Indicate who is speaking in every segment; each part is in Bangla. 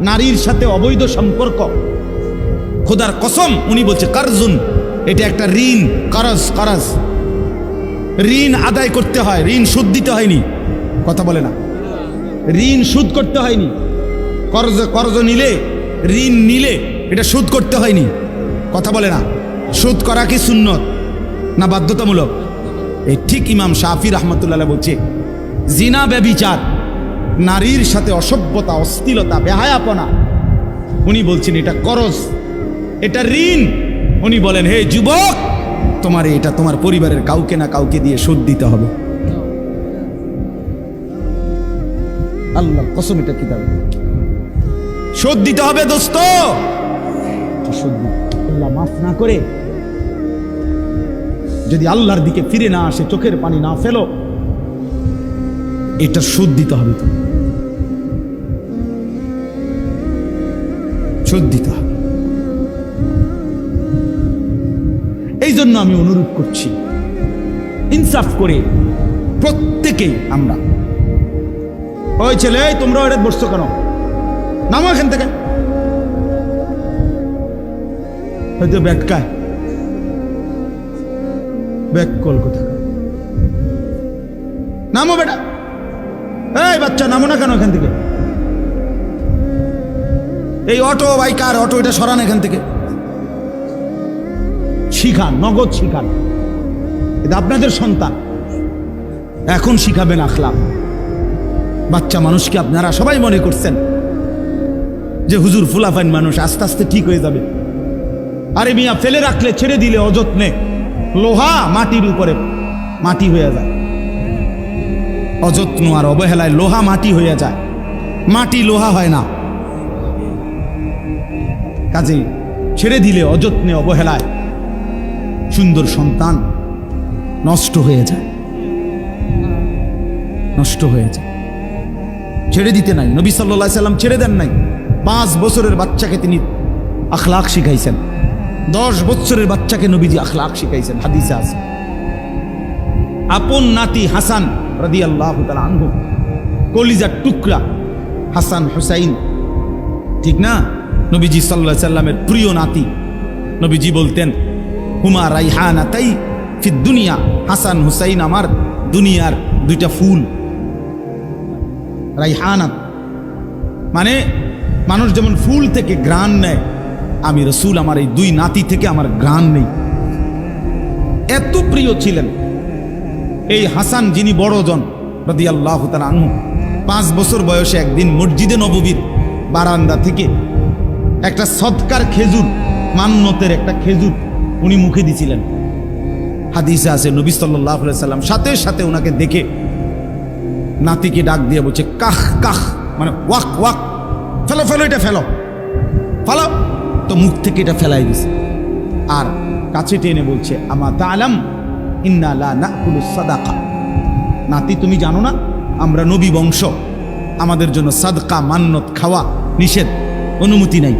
Speaker 1: নারীর সাথে অবৈধ সম্পর্ক, খোদার কসম উনি বলছে কারজুন, এটা একটা ঋণ। কারজ ঋণ আদায় করতে হয়, ঋণ সুদ দিতে হয়নি। কথা বলে না, ঋণ সুদ করতে হয়নি। কর্জ নিলে, ঋণ নিলে এটা সুদ করতে হয়নি। কথা বলে না, সুদ করা কি সুন্নত না বাধ্যতামূলক? এই ঠিক ইমাম শাফি রহমতুল্লাহ বলছে জিনা ব্যভিচার, নারীর সাথে অসভ্যতা, অশ্লীলতা, বেহায়াপনা, উনি বলছেন এটা করজ, এটা ঋণ। উনি বলেন হে যুবক, তোমার এটা তোমার পরিবারের কাউকে না কাউকে দিয়ে শোধ দিতে হবে। আল্লাহ কসম, এটা কিতাবে শোধ দিতে হবে দোস্ত। আল্লাহ মাফ না করে যদি আল্লাহর দিকে ফিরে না আসে, চোখের পানি না ফেলো, এটা শোধ দিতে হবে। তো শোধ দিতে হবে। এই জন্য আমি অনুরোধ করছি, ইনসাফ করে প্রত্যেকেই আমরা, ওই ছেলে তোমরা ওটা বসছো কেন, নামো এখান থেকে। হয়তো ব্যাটকায় ব্যাক কল কোথায়, নামো বেটা, এই বাচ্চা নামো না কেন এখান থেকে। এই অটো বাইকার অটো, এটা সরান এখান থেকে। শিখান, নগদ শিখান, এটা আপনাদের সন্তান, এখন শিখাবেন আখলাক। বাচ্চা মানুষকে আপনারা সবাই মনে করছেন যে হুজুর ফুলাফাইন মানুষ, আস্তে আস্তে ঠিক হয়ে যাবে। আরে মিয়া, ফেলে রাখলে, ছেড়ে দিলে অযত্নে লোহা মাটির উপরে মাটি হয়ে যায়। অযত্ন আর অবহেলায় লোহা মাটি হয়ে যায়, মাটি লোহা হয় না। কাজেই ছেড়ে দিলে অযত্নে অবহেলায় সুন্দর সন্তান নষ্ট হয়ে যায়, নষ্ট হয়ে যায়। ছেড়ে দিতে নাই, নবী সাল্লাল্লাহু আলাইহি সাল্লাম ছেড়ে দেন নাই। 5 বছরের বাচ্চাকে তিনি আখলাক শিখাইছেন, 10 বছরের বাচ্চাকে নবীজি আখলাক শিখাইছেন, হাদিসে আছে। আপন নাতি হাসান রাদিয়াল্লাহু তাআলা আনহু, কলিজার টুকরা হাসান হুসাইন, ঠিক না? নবীজি সাল্লাল্লাহু আলাইহি সাল্লামের প্রিয় নাতি। নবীজি বলতেন হুমা রাইহানাতাই ফিদ দুনিয়া, হাসান হুসাইন আমার দুনিয়ার দুইটা ফুল। রাইহানাত মানে মানুষ যেমন ফুল থেকে ঘ্রাণ নেয়, আমি রাসূল আমার এই 2 নাতি থেকে আমার ঘ্রাণ নেই। এত প্রিয় ছিলেন এই হাসান, যিনি বড়জন রাদিয়াল্লাহু তাআলা আনহু। 5 বছর বয়সে একদিন মসজিদে নববীর বারান্দা থেকে একটা সদকার খেজুর, মান্নতের একটা খেজুর উনি মুখে দিছিলেন। হাদিসে আছে নবী সাল্লাল্লাহু আলাইহি সাল্লাম সাথে সাথে ওনাকে দেখে নাতিকে ডাক দিয়ে বলছে কাহ কাহ, মানে ওয়াক ওয়াক, ফেলো ফেলো, এটা ফেলো ফেলো। তো মুখ থেকে এটা ফেলাই দিছে, আর কাছে টেনে বলছে আমা তাআলাম ইন্না লা নাকুলু সাদাকা, নাতি তুমি জানো না আমরা নবী বংশ, আমাদের জন্য সাদকা মান্নত খাওয়া নিষেধ, অনুমতি নাই।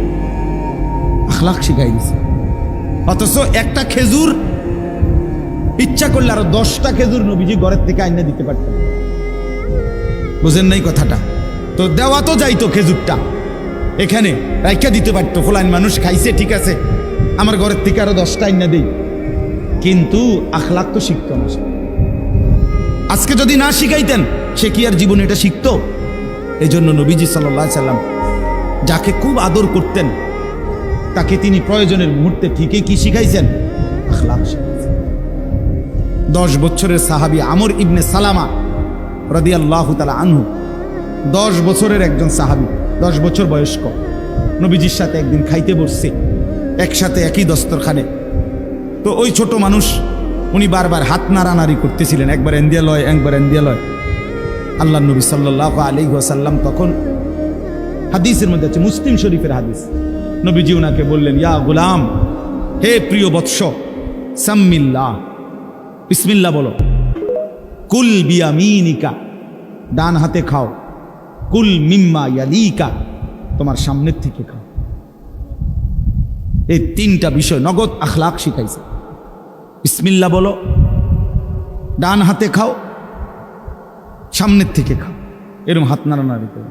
Speaker 1: আখলাক শিখাই দিছে। অথচ একটা খেজুর ইচ্ছা করলে আরো 10টা খেজুর নবীজি ঘরের থেকে আইনা দিতে পারতেন। বুঝেন নাই কথাটা? তো দেওয়া তো যাইতো খেজুরটা, এখানে রাইখা দিতে পারতো, ফলাইন মানুষ খাইছে ঠিক আছে, আমার ঘরের থেকে আরো 10টা আইনা দেই, কিন্তু আখলাক তো শিখতো না। আজকে যদি না শিখাইতেন সে কি আর জীবনে এটা শিখতো? এই জন্য নবীজি সাল্লাল্লাহু আলাইহি সাল্লাম যাকে খুব আদর করতেন তাকে তিনি প্রয়োজনের মুহূর্তে ঠিকই কি শিখাইছেন? আখলাক শিখাইছেন। 10 বছরের সাহাবী আমর ইবনে সালামা রাদিয়াল্লাহু তাআলা আনহু, 10 বছরের একজন সাহাবী, 10 বছর বয়স্ক, নবীজির সাথে একদিন খাইতে বসছে একসাথে একই দস্তরখানে। তো ওই ছোট মানুষ উনি বারবার হাত নাড়ানাড়ি করতেছিলেন, একবার এন্দিয়া লয় একবার এন্দিয়া লয়। আল্লাহ নবী সাল্লাল্লাহু আলাইহি ওয়াসাল্লাম তখন, হাদিসের মধ্যে আছে, মুসলিম শরীফের হাদিস, নবীজি ওনাকে বললেন ইয়া গোলাম, হে প্রিয় বৎস, সাম্মিল্লাহ, বিসমিল্লাহ বলো, কুল বিয়ামিনিকা, ডান হাতে খাও, কুল মিম্মা ইয়ালিকা, তোমার সামনের থেকে খাও। এই 3টা বিষয় নগদ আখলাক শিখাইছে। বিসমিল্লাহ বলো, ডান হাতে খাও, সামনের থেকে খাও, এরকম হাত নাড়ানাড়ি করো।